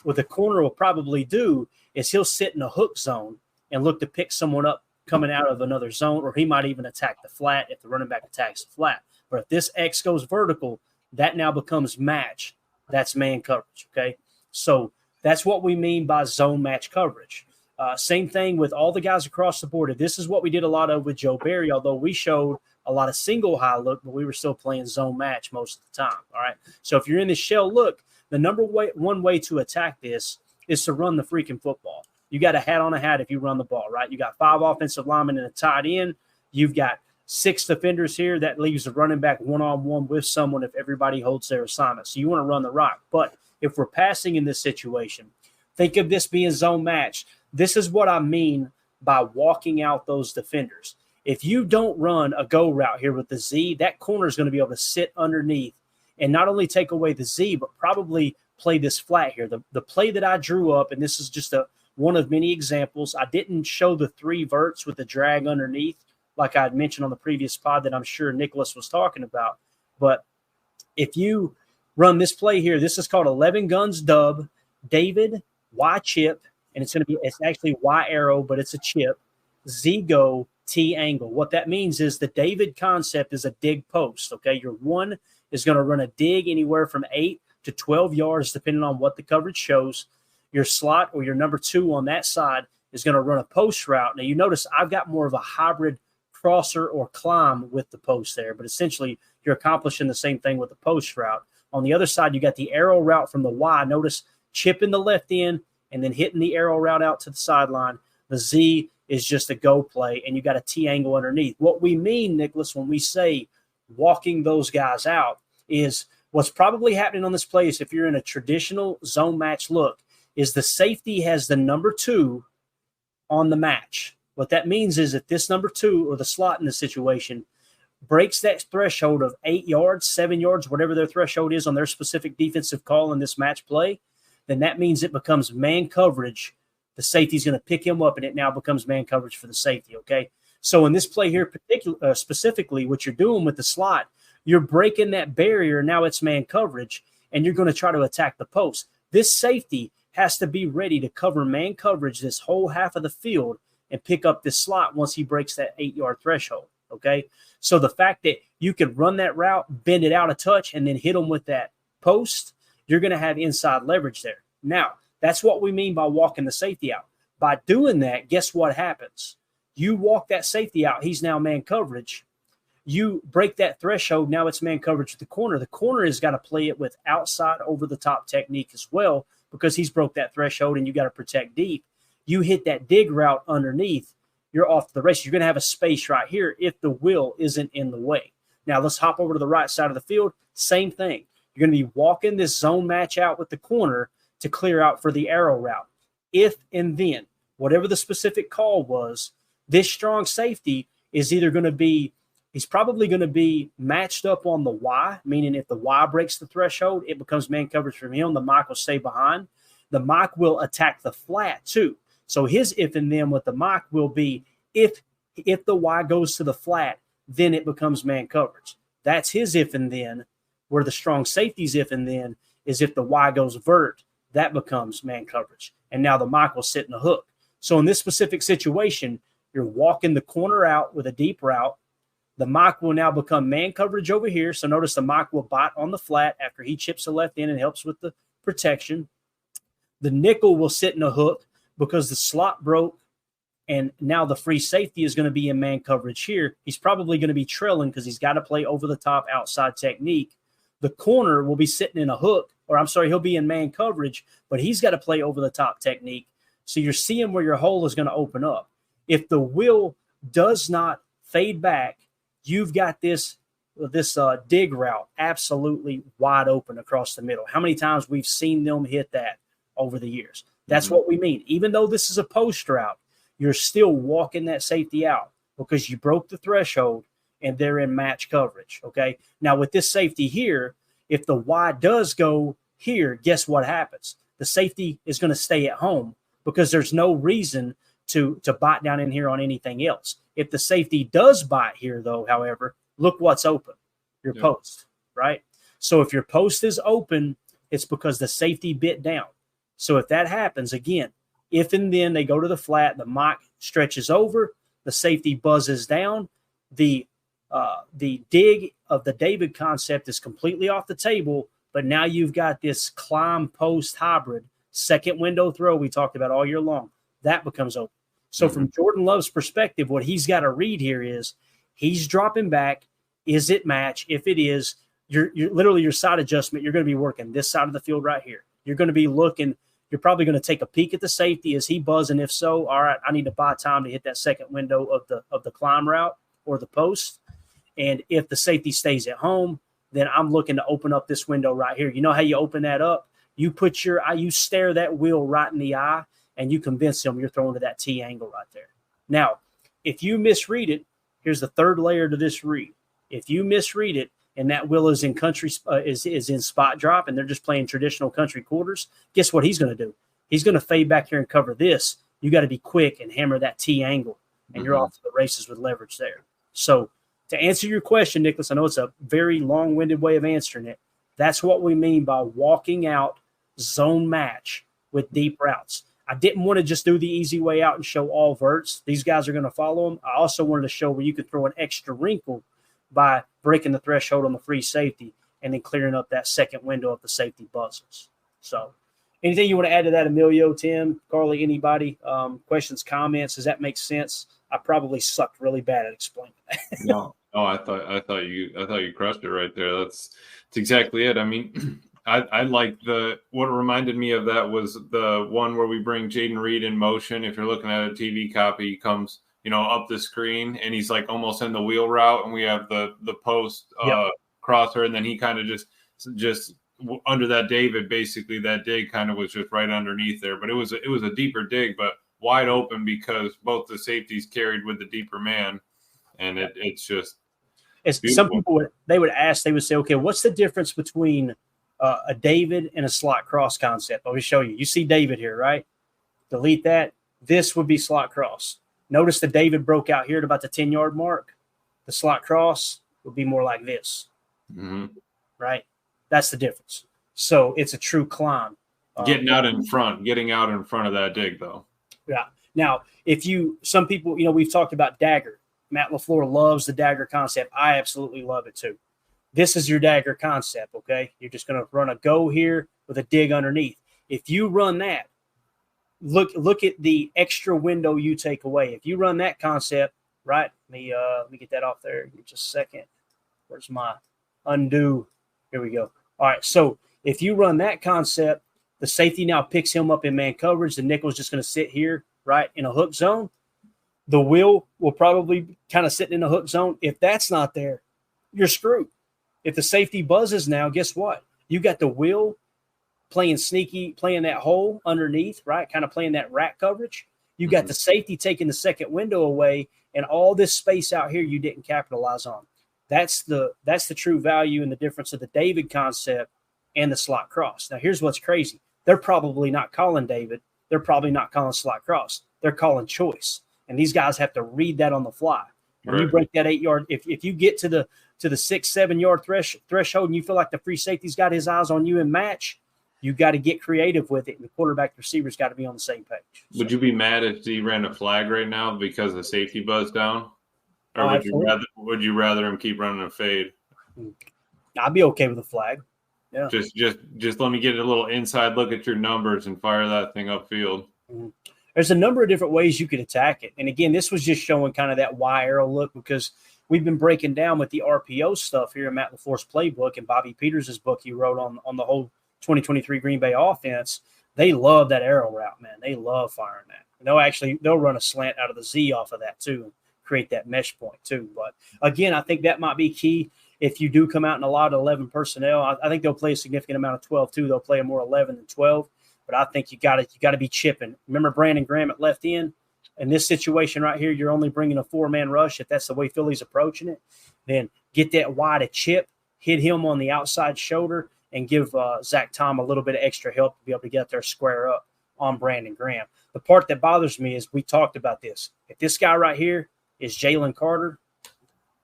what the corner will probably do is he'll sit in a hook zone and look to pick someone up coming out of another zone, or he might even attack the flat if the running back attacks the flat. But if this X goes vertical, that now becomes match. That's man coverage, okay? So that's what we mean by zone match coverage. Same thing with all the guys across the board. This is what we did a lot of with Joe Barry, although we showed a lot of single high look, but we were still playing zone match most of the time, all right? So if you're in the shell look, the one way to attack this is to run the freaking football. You got a hat on a hat if you run the ball, right? You got 5 offensive linemen and a tight end. You've got 6 defenders here. That leaves the running back one-on-one with someone if everybody holds their assignment. So you want to run the rock. But if we're passing in this situation, think of this being zone match. This is what I mean by walking out those defenders. If you don't run a go route here with the Z, that corner is going to be able to sit underneath and not only take away the Z, but probably play this flat here. The play that I drew up, and this is just one of many examples. I didn't show the 3 verts with the drag underneath like I had mentioned on the previous pod that I'm sure Nicholas was talking about. But if you run this play here, this is called 11 guns dub, David, Y chip, and it's actually Y arrow, but it's a chip, Z go, T angle. What that means is the David concept is a dig post, okay? Your 1 is going to run a dig anywhere from 8 to 12 yards, depending on what the coverage shows. Your slot or your number 2 on that side is going to run a post route. Now, you notice I've got more of a hybrid crosser or climb with the post there, but essentially you're accomplishing the same thing with the post route. On the other side, you got the arrow route from the Y. Notice chipping the left end and then hitting the arrow route out to the sideline. The Z is just a go play, and you got a T angle underneath. What we mean, Nicholas, when we say walking those guys out is what's probably happening on this play is if you're in a traditional zone match look, is the safety has the number 2 on the match. What that means is if this number 2 or the slot in the situation breaks that threshold of 8 yards, 7 yards, whatever their threshold is on their specific defensive call in this match play, then that means it becomes man coverage. The safety's going to pick him up, and it now becomes man coverage for the safety, okay? So in this play here, specifically, what you're doing with the slot, you're breaking that barrier. Now it's man coverage, and you're going to try to attack the post. This safety has to be ready to cover man coverage this whole half of the field and pick up this slot once he breaks that 8-yard threshold, okay? So the fact that you could run that route, bend it out a touch, and then hit them with that post, you're going to have inside leverage there. Now, that's what we mean by walking the safety out. By doing that, guess what happens? You walk that safety out. He's now man coverage. You break that threshold. Now it's man coverage with the corner. The corner has got to play it with outside over the top technique as well, because he's broke that threshold and you got to protect deep. You hit that dig route underneath, you're off to the race. You're going to have a space right here if the will isn't in the way. Now let's hop over to the right side of the field. Same thing. You're going to be walking this zone match out with the corner to clear out for the arrow route. If and then, whatever the specific call was, this strong safety is either going to be, he's probably going to be matched up on the Y, meaning if the Y breaks the threshold, it becomes man coverage from him. The Mike will stay behind. The Mike will attack the flat too. So his if and then with the Mike will be if the Y goes to the flat, then it becomes man coverage. That's his if and then, where the strong safety's if and then is if the Y goes vert, that becomes man coverage. And now the Mike will sit in the hook. So in this specific situation, you're walking the corner out with a deep route. The Mike will now become man coverage over here. So notice the Mike will bite on the flat after he chips the left end and helps with the protection. The nickel will sit in a hook because the slot broke, and now the free safety is going to be in man coverage here. He's probably going to be trailing because he's got to play over the top outside technique. The corner will be sitting in a hook, or I'm sorry, he'll be in man coverage, but he's got to play over the top technique. So you're seeing where your hole is going to open up. If the will does not fade back, you've got this dig route absolutely wide open across the middle. How many times we've seen them hit that over the years? That's what we mean. Even though this is a post route, you're still walking that safety out because you broke the threshold and they're in match coverage, okay? Now, with this safety here, if the Y does go here, guess what happens? The safety is going to stay at home because there's no reason to bite down in here on anything else. If the safety does bite here, though, however, look what's open, your post, right? So if your post is open, it's because the safety bit down. So if that happens, again, if and then they go to the flat, the Mike stretches over, the safety buzzes down, the dig of the David concept is completely off the table, but now you've got this climb post hybrid, second window throw we talked about all year long. That becomes open. So from Jordan Love's perspective, what he's got to read here is he's dropping back. Is it match? If it is, you're literally your side adjustment, you're going to be working this side of the field right here. You're going to be looking. You're probably going to take a peek at the safety. Is he buzzing? If so, all right, I need to buy time to hit that second window of the climb route or the post. And if the safety stays at home, then I'm looking to open up this window right here. You know how you open that up? You stare that wheel right in the eye, and you convince him you're throwing to that T angle right there. Now, if you misread it, here's the third layer to this read. If you misread it and that wheel is in is in spot drop and they're just playing traditional country quarters, guess what he's going to do? He's going to fade back here and cover this. You got to be quick and hammer that T angle, and you're off to the races with leverage there. So to answer your question, Nicholas, I know it's a very long-winded way of answering it. That's what we mean by walking out zone match with deep routes. I didn't want to just do the easy way out and show all verts. These guys are going to follow them. I also wanted to show where you could throw an extra wrinkle by breaking the threshold on the free safety and then clearing up that second window of the safety buzzers. So anything you want to add to that, Emilio, Tim, Carly, anybody? Questions, comments? Does that make sense? I probably sucked really bad at explaining that. No, I thought you crushed it right there. That's exactly it. I mean, I like what reminded me of that was the one where we bring Jaden Reed in motion. If you're looking at a TV copy, he comes, up the screen and he's like almost in the wheel route, and we have the post crosser, and then he kind of just under that David, basically that dig kind of was just right underneath there. But it was a deeper dig, but wide open because both the safeties carried with the deeper man, and it's just some people they would say, okay, what's the difference between a David and a slot cross concept? Let me show you. You see David here, right? Delete that. This would be slot cross. Notice the David broke out here at about the 10-yard mark. The slot cross would be more like this, right? That's the difference. So it's a true climb. Getting out in front of that dig, though. Yeah. Now, some people, we've talked about dagger. Matt LaFleur loves the dagger concept. I absolutely love it too. This is your dagger concept, okay? You're just going to run a go here with a dig underneath. If you run that, look at the extra window you take away. If you run that concept, right? Let me get that off there. Just a second. Where's my undo? Here we go. All right. So if you run that concept, the safety now picks him up in man coverage. The nickel's just going to sit here, right, in a hook zone. The will probably kind of sitting in a hook zone. If that's not there, you're screwed. If the safety buzzes now, guess what? You got the will playing sneaky, playing that hole underneath, right? Kind of playing that rack coverage. You got the safety taking the second window away, and all this space out here you didn't capitalize on. That's the true value and the difference of the David concept and the slot cross. Now, here's what's crazy. They're probably not calling David. They're probably not calling slot cross. They're calling choice. And these guys have to read that on the fly. When you break that 8 yard, if you get to the 6-7 yard threshold and you feel like the free safety's got his eyes on you and match, you got to get creative with it. And the quarterback receiver's got to be on the same page. Would you be mad if he ran a flag right now because the safety buzzed down? Or would you rather him keep running a fade? I'd be okay with a flag. Yeah. Just let me get a little inside look at your numbers and fire that thing upfield. There's a number of different ways you could attack it. And again, this was just showing kind of that Y arrow look because we've been breaking down with the RPO stuff here in Matt LaFleur's playbook and Bobby Peters' book he wrote on the whole 2023 Green Bay offense. They love that arrow route, man. They love firing that. They'll run a slant out of the Z off of that too and create that mesh point too. But again, I think that might be key. If you do come out in a lot of 11 personnel, I think they'll play a significant amount of 12 too. They'll play a more 11 than 12. But I think you got to be chipping. Remember Brandon Graham at left end? In this situation right here, you're only bringing a 4-man rush. If that's the way Philly's approaching it, then get that wide a chip, hit him on the outside shoulder, and give Zach Tom a little bit of extra help to be able to get out there square up on Brandon Graham. The part that bothers me is we talked about this. If this guy right here is Jalen Carter,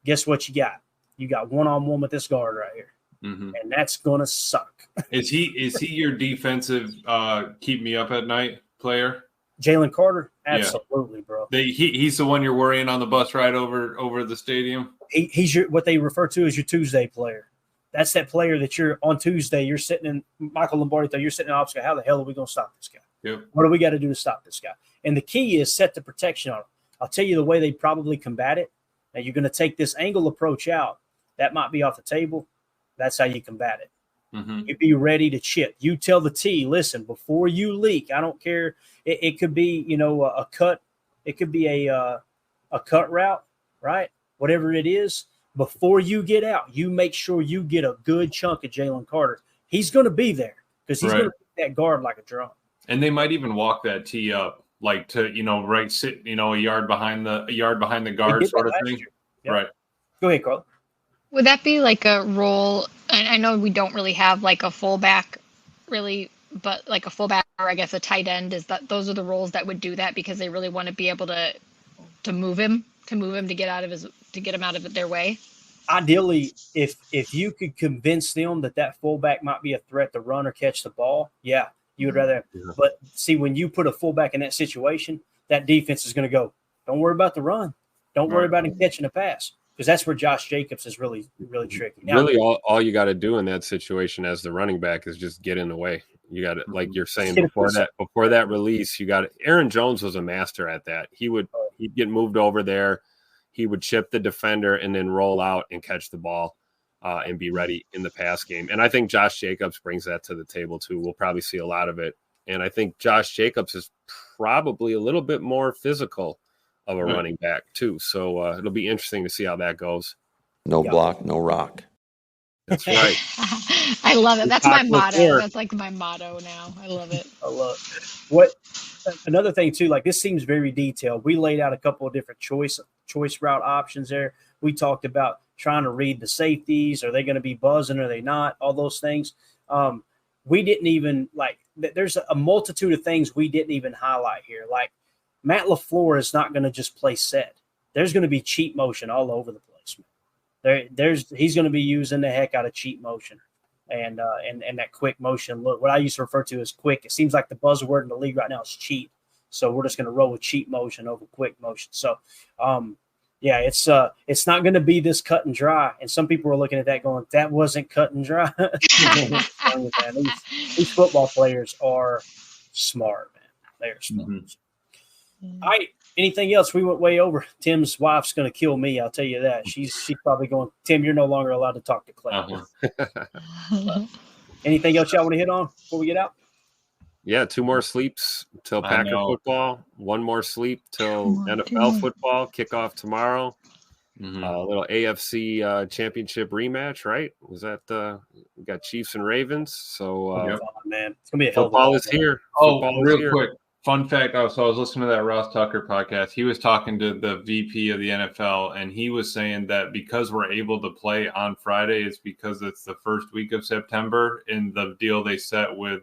guess what you got? You got one-on-one with this guard right here. And that's gonna suck. Is he your defensive keep me up at night player? Jalen Carter, absolutely, bro. He's the one you're worrying on the bus ride over the stadium. He's what they refer to as your Tuesday player. That's that player that you're on Tuesday. You're sitting in Michael Lombardi. You're sitting in office. How the hell are we gonna stop this guy? Yep. What do we got to do to stop this guy? And the key is set the protection on him. I'll tell you the way they probably combat it. Now you're going to take this angle approach out. That might be off the table. That's how you combat it. You be ready to chip. You tell the T, listen, before you leak, I don't care. It could be, a cut. It could be a cut route, right? Whatever it is, before you get out, you make sure you get a good chunk of Jalen Carter. He's going to be there because he's going to hit that guard like a drum. And they might even walk that T up, like to, sit, a yard behind the guard sort of thing. Yep. Right. Go ahead, Carl. Would that be like a role? And I know we don't really have like a fullback really, but like a fullback or I guess a tight end those are the roles that would do that because they really want to be able to move him to get him out of their way. Ideally, if you could convince them that fullback might be a threat to run or catch the ball, yeah, you would rather. Yeah. But see, when you put a fullback in that situation, that defense is going to go, don't worry about the run. Don't worry about him catching a pass. Because that's where Josh Jacobs is really, really tricky. Now, really, all you got to do in that situation as the running back is just get in the way. You got to, like you're saying before that release, you got Aaron Jones was a master at that. He'd get moved over there, he would chip the defender and then roll out and catch the ball and be ready in the pass game. And I think Josh Jacobs brings that to the table too. We'll probably see a lot of it. And I think Josh Jacobs is probably a little bit more physical of a running back too. So it'll be interesting to see how that goes. No block, no rock. That's right. I love it. That's my motto. That's like my motto now. I love it. I love it. What another thing too, like this seems very detailed. We laid out a couple of different choice route options there. We talked about trying to read the safeties. Are they going to be buzzing? Are they not? All those things. We didn't even there's a multitude of things we didn't even highlight here. Like Matt LaFleur is not going to just play set. There's going to be cheat motion all over the place. He's going to be using the heck out of cheat motion and that quick motion look. What I used to refer to as quick. It seems like the buzzword in the league right now is cheat. So we're just going to roll with cheat motion over quick motion. So, it's not going to be this cut and dry. And some people are looking at that going, that wasn't cut and dry. These football players are smart, man. there. All right. Anything else? We went way over. Tim's wife's going to kill me. I'll tell you that. She's probably going, Tim, you're no longer allowed to talk to Clay. Anything else y'all want to hit on before we get out? Yeah, 2 more sleeps till Packer football. 1 more sleep till NFL football. Kickoff tomorrow. A little AFC championship rematch, right? Was that we got Chiefs and Ravens? So man, it's gonna be a hell of a football is here. Football real is here. Quick. Fun fact, so I was listening to that Ross Tucker podcast. He was talking to the VP of the NFL, and he was saying that because we're able to play on Friday, it's because it's the first week of September, and the deal they set with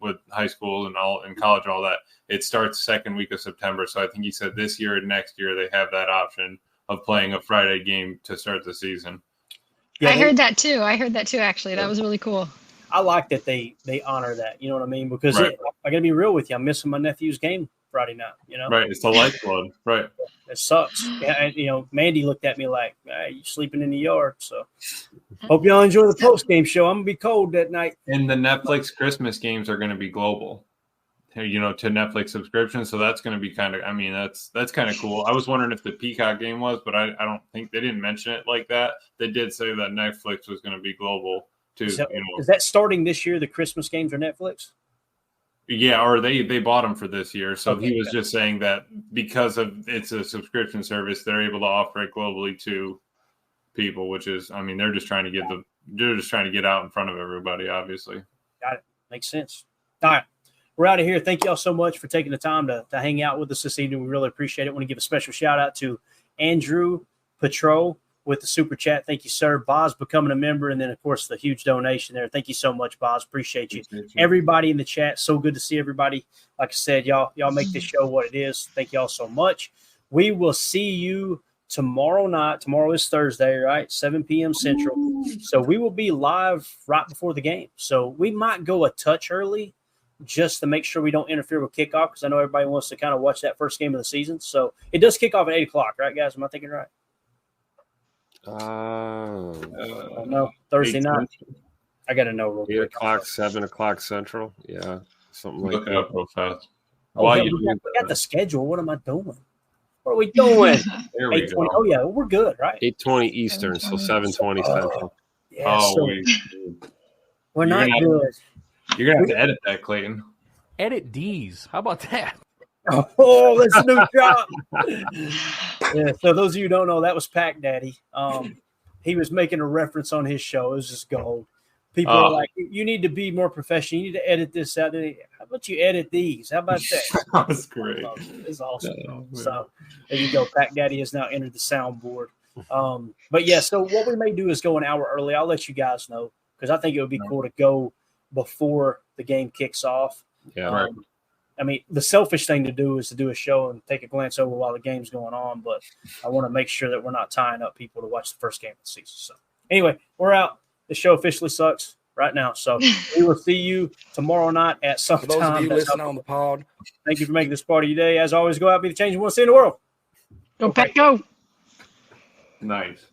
with high school and college, all that, it starts second week of September. So I think he said this year and next year they have that option of playing a Friday game to start the season. Yeah, I heard that too. Actually. That was really cool. I like that they honor that. You know what I mean? Because I got to be real with you. I'm missing my nephew's game Friday night. Right? It's the lifeblood. Right? It sucks. And, Mandy looked at me like, "You sleeping in the yard?" So, hope y'all enjoy the post game show. I'm gonna be cold that night. And the Netflix Christmas games are going to be global. To Netflix subscription, so that's going to be kind of. I mean, that's kind of cool. I was wondering if the Peacock game was, but I don't think they didn't mention it like that. They did say that Netflix was going to be global. Is that starting this year? The Christmas games are Netflix? Yeah, or they bought them for this year. So he was just saying that because of it's a subscription service, they're able to offer it globally to people, which is, I mean, they're just trying to get out in front of everybody, obviously. Got it. Makes sense. All right. We're out of here. Thank you all so much for taking the time to hang out with us this evening. We really appreciate it. I want to give a special shout out to Andrew Petro with the super chat. Thank you, sir. Boz becoming a member, and then, of course, the huge donation there. Thank you so much, Boz. Appreciate you. Everybody in the chat, so good to see everybody. Like I said, y'all make this show what it is. Thank y'all so much. We will see you tomorrow night. Tomorrow is Thursday, right? 7 p.m. Central. So we will be live right before the game. So we might go a touch early just to make sure we don't interfere with kickoff, because I know everybody wants to kind of watch that first game of the season. So it does kick off at 8 o'clock, right, guys? Am I thinking right? No, Thursday night. I got to know real quick. 8 o'clock, 7 o'clock Central. Yeah, something like that. Look it up real fast. We got the schedule. What am I doing? What are we doing? 8:20. Oh, yeah, we're good, right? 8:20 Eastern, so 7:20 Central. Yeah, we're not good. You're going to have to edit that, Clayton. Edit D's. How about that? Oh, that's a new drop. Yeah, so those of you who don't know, that was Pack Daddy. He was making a reference on his show. It was just gold. People are like, you need to be more professional. You need to edit this out. How about you edit these? How about that? That's great. It's awesome. So there you go. Pack Daddy has now entered the soundboard. But yeah, so what we may do is go an hour early. I'll let you guys know, because I think it would be cool to go before the game kicks off. Yeah, right. I mean, the selfish thing to do is to do a show and take a glance over while the game's going on, but I want to make sure that we're not tying up people to watch the first game of the season. So anyway, we're out. The show officially sucks right now. So we will see you tomorrow night at some time. For those of you listening on the pod, thank you for making this part of your day. As always, go out, be the change you want to see in the world. Go Pack, go. Nice.